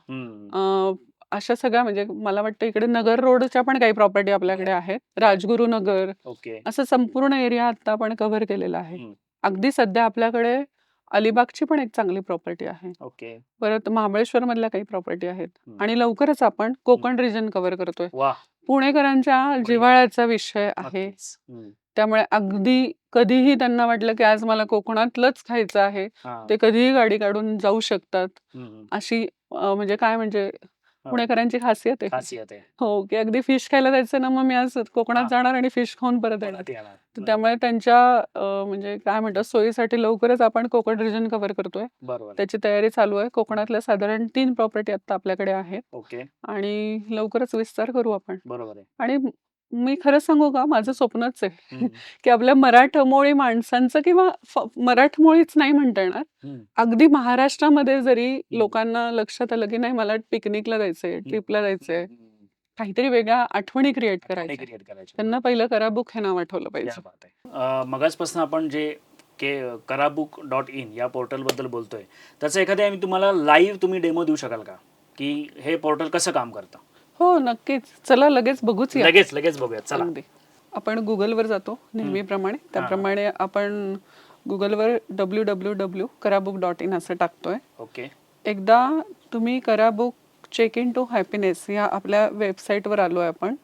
अशा सगळ्या म्हणजे मला वाटतं इकडे नगर रोडच्या पण काही प्रॉपर्टी आपल्याकडे आहेत. राजगुरुनगर, असं संपूर्ण एरिया आता आपण कव्हर केलेला आहे. अगदी सध्या आपल्याकडे अलिबागची पण एक चांगली प्रॉपर्टी आहे. परत महाबळेश्वर मधल्या काही प्रॉपर्टी आहेत. आणि लवकरच आपण कोकण रिजन कव्हर करतोय. पुणेकरांच्या जिव्हाळ्याचा विषय आहे. त्यामुळे अगदी कधीही त्यांना वाटलं की आज मला कोकणातलंच खायचं आहे, ते कधीही गाडी काढून जाऊ शकतात. अशी म्हणजे काय म्हणजे पुणेकरांची खासियत आहे. हो, की अगदी फिश खायला जायचं ना, मग मी आज कोकणात जाणार आणि फिश खाऊन परत येणार. त्यामुळे त्यांच्या म्हणजे काय म्हणतात सोयीसाठी लवकरच आपण कोकण रिजन कव्हर करतोय. त्याची तयारी चालू आहे. कोकणातल्या साधारण 3 प्रॉपर्टी आता आपल्याकडे आहेत आणि लवकरच विस्तार करू आपण. आणि मी खरं सांगू का, माझं स्वप्नच आहे की आपल्या मराठमोळी माणसांचं किंवा मराठमोळीच नाही म्हणता येणार, अगदी महाराष्ट्रामध्ये जरी लोकांना लक्षात आलं की नाही मला पिकनिकला जायचंय, ट्रिपला जायचंय, काहीतरी वेगळ्या आठवणी क्रिएट करायच्या, त्यांना पहिलं कराबुक हे नाव आठवलं पाहिजे. मगाचपासून आपण जे कराबुक.in या पोर्टल बद्दल बोलतोय, त्याचं एखाद्या आम्ही तुम्हाला लाईव्ह तुम्ही डेमो देऊ शकाल का की हे पोर्टल कसं काम करतं? हो, नक्कीच. चला लगेच बघूच. लगेच बघूया. चला, आपण गुगलवर जातो नेहमीप्रमाणे. त्याप्रमाणे आपण गुगलवर www.कराबुक.in असं टाकतोय. एकदा तुम्ही कराबुक चेक इन टू हॅपीनेस या आपल्या वेबसाईटवर आलोय आपण.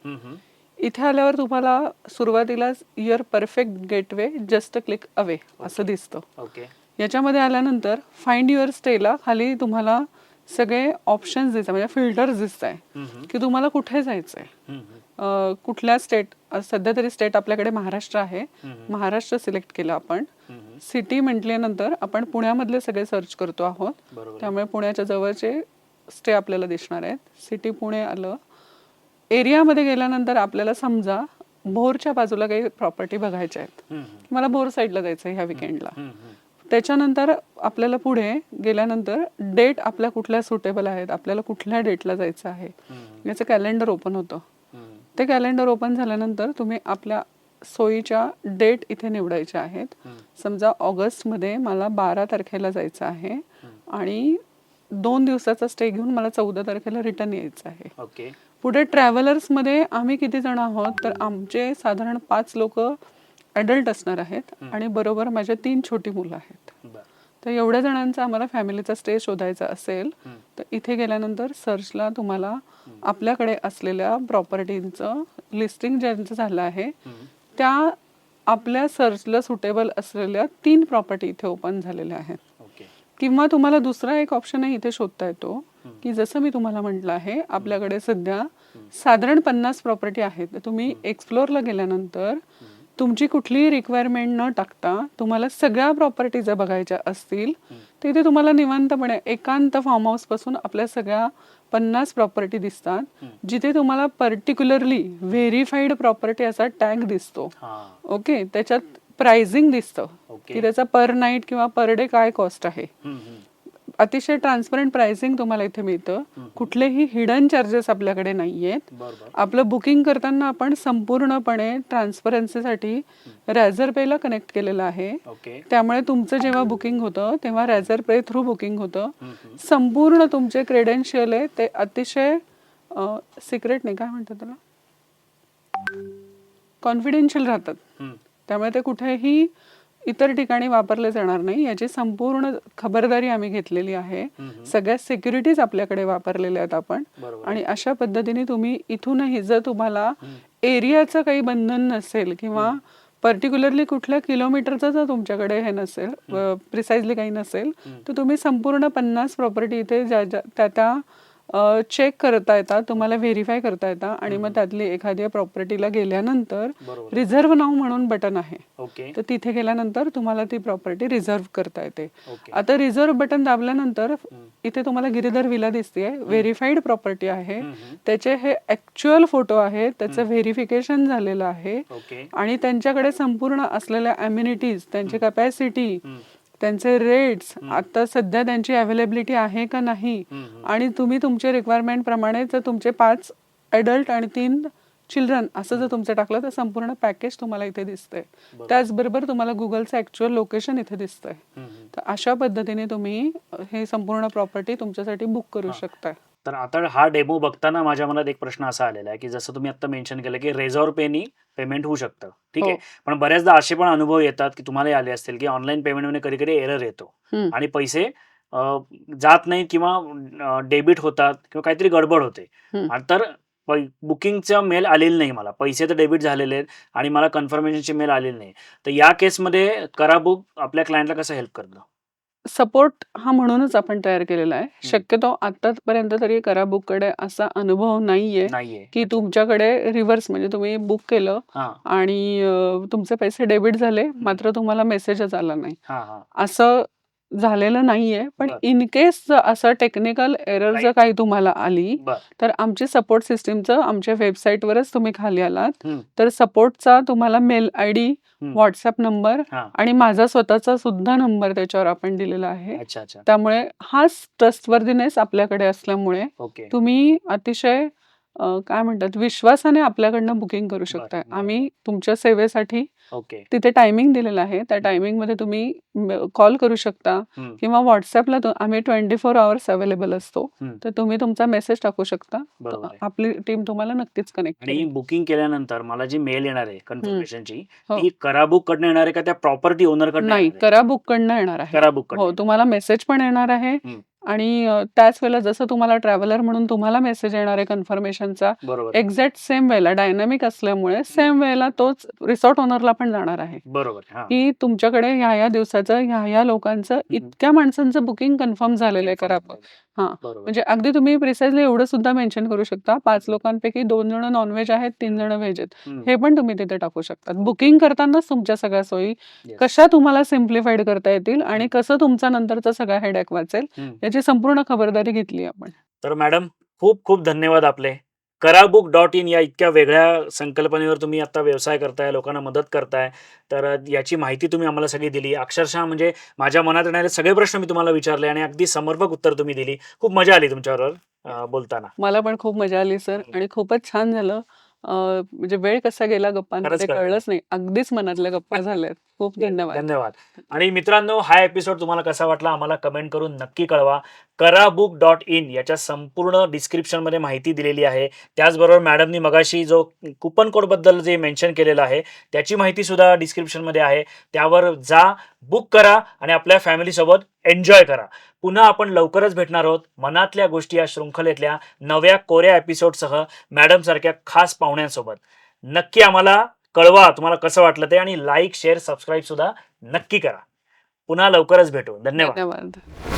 इथे आल्यावर तुम्हाला सुरुवातीलाच your perfect gateway just click away असं दिसतं. याच्यामध्ये आल्यानंतर फाइंड युअर स्टेला खाली तुम्हाला सगळे ऑप्शन्स दिसतात, म्हणजे फिल्टर्स दिसत आहे की तुम्हाला कुठे जायचंय. कुठल्या स्टेट, सध्या तरी स्टेट आपल्याकडे महाराष्ट्र आहे, महाराष्ट्र सिलेक्ट केलं आपण. सिटी म्हटल्यानंतर आपण पुण्यामधले सगळे सर्च करतो आहोत, बरोबर. त्यामुळे पुण्याच्या जवळचे स्टे आपल्याला दिसणार आहेत. सिटी पुणे आलं. एरियामध्ये गेल्यानंतर आपल्याला समजा भोरच्या बाजूला काही प्रॉपर्टी बघायच्या आहेत, मला भोर साईडला जायचं आहे ह्या विकेंडला. त्याच्यानंतर आपल्याला पुढे गेल्यानंतर डेट आपल्या कुठल्या सुटेबल आहेत, आपल्याला कुठल्या डेटला जायचं आहे याचं कॅलेंडर ओपन होतं. ते कॅलेंडर ओपन झाल्यानंतर तुम्ही आपल्या सोयीच्या डेट इथे निवडायच्या आहेत. समजा ऑगस्टमध्ये मला 12 तारखेला जायचं आहे आणि 2 दिवसाचा स्टे घेऊन मला 14 तारखेला रिटर्न यायचं आहे. ओके. पुढे ट्रॅव्हलर्समध्ये आम्ही किती जण आहोत, तर आमचे साधारण 5 लोक ॲडल्ट असणार आहेत आणि बरोबर माझ्या 3 छोटी मुलं आहेत. तर एवढ्या जणांचा आम्हाला फॅमिलीचा स्टे शोधायचा असेल तर इथे गेल्यानंतर सर्चला तुम्हाला आपल्याकडे असलेल्या प्रॉपर्टींचं लिस्टिंग ज्यांचं झालं आहे त्या आपल्या सर्चला सुटेबल असलेल्या 3 प्रॉपर्टी इथे ओपन झालेल्या आहेत. किंवा तुम्हाला दुसरा एक ऑप्शन इथे शोधता येतो की जसं मी तुम्हाला म्हटलं आहे, आपल्याकडे सध्या साधारण 50 प्रॉपर्टी आहेत. तर तुम्ही एक्सप्लोअरला गेल्यानंतर तुमची कुठलीही रिक्वायरमेंट न टाकता तुम्हाला सगळ्या प्रॉपर्टी जर बघायच्या असतील तर इथे तुम्हाला निवांतपणे एकांत फार्म हाऊस पासून आपल्या सगळ्या 50 प्रॉपर्टी दिसतात, जिथे तुम्हाला पर्टिक्युलरली व्हेरीफाईड प्रॉपर्टी असा टॅग दिसतो. ओके, त्याच्यात प्राइसिंग दिसतं की त्याचा पर नाईट किंवा पर डे काय कॉस्ट आहे. अतिशय ट्रान्सपरंट प्राइसिंग तुम्हाला इथे मिळतं. कुठलेही हिडन चार्जेस आपल्याकडे नाहीयेत. आपलं बुकिंग करताना आपण संपूर्णपणे ट्रान्सपरन्सीसाठी रॅझर पेला कनेक्ट केलेलं आहे. त्यामुळे तुमचं जेव्हा बुकिंग होतं तेव्हा रॅझर पे थ्रू बुकिंग होतं. संपूर्ण तुमचे क्रेडेन्शियल आहे ते अतिशय सिक्रेट नाही, काय म्हणतात त्याला, कॉन्फिडेन्शियल राहतात. त्यामुळे ते कुठेही इतर ठिकाणी वापरले जाणार नाही याची संपूर्ण खबरदारी आम्ही घेतलेली आहे. सगळ्या सिक्युरिटीज आपल्याकडे वापरलेल्या आहेत आपण. आणि अशा पद्धतीने तुम्ही इथूनही जर तुम्हाला एरियाचं काही बंधन नसेल किंवा पर्टिक्युलरली कुठल्या किलोमीटरचं जर तुमच्याकडे हे नसेल, प्रिसाइजली काही नसेल, तर तुम्ही संपूर्ण 50 प्रॉपर्टी इथे त्या चेक करता येतात, तुम्हाला व्हेरीफाय करता येतात. आणि मग त्यातली एखाद्या प्रॉपर्टीला गेल्यानंतर रिझर्व्ह नाव म्हणून बटन आहे, तर तिथे गेल्यानंतर तुम्हाला ती प्रॉपर्टी रिझर्व्ह करता येते. आता रिझर्व्ह बटन दाबल्यानंतर इथे तुम्हाला गिरीधर विला दिसते, व्हेरीफाईड प्रॉपर्टी आहे, त्याचे हे ऍक्च्युअल फोटो आहेत, त्याचं व्हेरिफिकेशन झालेलं आहे आणि त्यांच्याकडे संपूर्ण असलेल्या अम्युनिटीज, त्यांची कॅपॅसिटी, त्यांचे रेट्स, आता सध्या त्यांची अवेलेबिलिटी आहे का नाही, आणि तुम्ही तुमच्या रिक्वायरमेंट प्रमाणे जर तुमचे 5 ॲडल्ट आणि 3 चिल्ड्रन असं जर तुमचं टाकलं तर संपूर्ण पॅकेज तुम्हाला इथे दिसतंय. त्याचबरोबर तुम्हाला गुगलचं ऍक्च्युअल लोकेशन इथे दिसतंय. तर अशा पद्धतीने तुम्ही हे संपूर्ण प्रॉपर्टी तुमच्यासाठी बुक करू शकता. तर आता हा डेमो बघताना माझ्या मनात एक प्रश्न असा आलेला आहे की जसं तुम्ही आता मेन्शन केलं की रेझॉर पेनी पेमेंट होऊ शकतं, ठीक आहे, पण बऱ्याचदा असे पण अनुभव येतात की तुम्हाला आले असतील की ऑनलाईन पेमेंटमध्ये कधी कधी एरर येतो आणि पैसे जात नाहीत किंवा डेबिट होतात किंवा काहीतरी गडबड होते. तर बुकिंगचा मेल आलेला नाही, मला पैसे तर डेबिट झालेले आहेत आणि मला कन्फर्मेशनची मेल आलेली नाही. तर या केसमध्ये करा बुक आपल्या क्लायंटला कसं हेल्प करतं? सपोर्ट हा म्हणूनच आपण तयार केलेला आहे. शक्यतो आतापर्यंत तरी करा बुककडे असा अनुभव नाहीये की तुमच्याकडे रिव्हर्स म्हणजे तुम्ही बुक केलं आणि तुमचे पैसे डेबिट झाले मात्र तुम्हाला मेसेजच आला नाही, असं झालेलं नाहीये. पण इन केस असं टेक्निकल एरर जर काही तुम्हाला आली तर आमची सपोर्ट सिस्टीमचं आमच्या वेबसाईटवरच तुम्ही खाली आलात तर सपोर्टचा तुम्हाला मेल आयडी, व्हॉट्सअप नंबर आणि माझा स्वतःचा सुद्धा नंबर त्याच्यावर आपण दिलेला आहे. त्यामुळे हाच ट्रस्टवर्दीनेस आपल्याकडे असल्यामुळे तुम्ही अतिशय काय म्हणतात विश्वासाने आपल्याकडनं बुकिंग करू शकताय. आम्ही तुमच्या सेवेसाठी तिथे टायमिंग दिलेला आहे, त्या टायमिंग मध्ये तुम्ही कॉल करू शकता किंवा व्हॉट्सअपला आम्ही 24 आवर्स अवेलेबल असतो, तर तुम्ही तुमचा मेसेज टाकू शकता. आपली टीम तुम्हाला नक्कीच कनेक्ट करेल. आणि बुकिंग केल्यानंतर मला जी मेल येणार आहे कन्फर्मेशनची ती करा बुक कडनं येणार आहे का त्या प्रॉपर्टी ओनर कडनं? नाही, करा बुक कडनं येणार आहे. हो, तुम्हाला मेसेज पण येणार आहे आणि त्याच वेळेला जसं तुम्हाला ट्रॅव्हलर म्हणून तुम्हाला मेसेज येणार आहे कन्फर्मेशनचा, बरोबर एक्झॅक्ट सेम वेळेला डायनामिक असल्यामुळे सेम वेळेला तोच रिसॉर्ट ओनरला पण जाणार आहे, बरोबर हा की तुमच्याकडे ह्या दिवसाचं ह्या लोकांचं इतक्या माणसांचं बुकिंग कन्फर्म झालेलं आहे करा. हां, बरोबर म्हणजे अगदी तुम्ही प्रिसाइजली एवढं सुद्धा मेन्शन करू शकता, 5 लोकांपैकी 2 जण नॉनव्हेज आहेत, 3 जण व्हेज आहेत. हे पण तुम्ही तिथे टाकू शकता. बुकिंग करतानाच तुमच्या सगळ्या सोयी Yes. कशा तुम्हाला सिम्प्लिफाईड करता येतील आणि कसं तुमचा नंतरचा सगळा हेडॅक वाचेल याची संपूर्ण खबरदारी घेतली आपण. तर मॅडम खूप खूप धन्यवाद आपले. कराबुक.in या इतक्या वेगळ्या संकल्पनेवर तुम्ही आता व्यवसाय करताय, लोकांना मदत करताय. तर याची माहिती तुम्ही आम्हाला सगळी दिली. अक्षरशः म्हणजे माझ्या मनात येणारे सगळे प्रश्न मी तुम्हाला विचारले आणि अगदी समर्पक उत्तर तुम्ही दिली. खूप मजा आली तुमच्याबरोबर बोलताना. मला पण खूप मजा आली सर आणि खूपच छान झालं. म्हणजे वेळ कसा गेला गप्पांमध्ये खरंच कळलं. कळलंच नाही. अगदीच मनातल्या गप्पा झाल्यात. खूप धन्यवाद. धन्यवाद. आणि मित्रांनो हा एपिसोड तुम्हाला कसा वाटला आम्हाला कमेंट करून नक्की कळवा. कराबुक.in याच्या संपूर्ण डिस्क्रिप्शनमध्ये माहिती दिलेली आहे. त्याचबरोबर मॅडमनी मगाशी जो कुपन कोडबद्दल जे मेन्शन केलेलं आहे त्याची माहिती सुद्धा डिस्क्रिप्शनमध्ये आहे. त्यावर जा, बुक करा आणि आपल्या फॅमिलीसोबत एन्जॉय करा. पुन्हा आपण लवकरच भेटणार आहोत मनातल्या गोष्टी या शृंखलेतल्या नव्या कोऱ्या एपिसोडसह मॅडमसारख्या खास पाहुण्यांसोबत. नक्की आम्हाला कळवा तुम्हाला कसं वाटलं ते आणि लाईक, शेअर, सबस्क्राईब सुद्धा नक्की करा. पुन्हा लवकरच भेटू. धन्यवाद. धन्यवाद.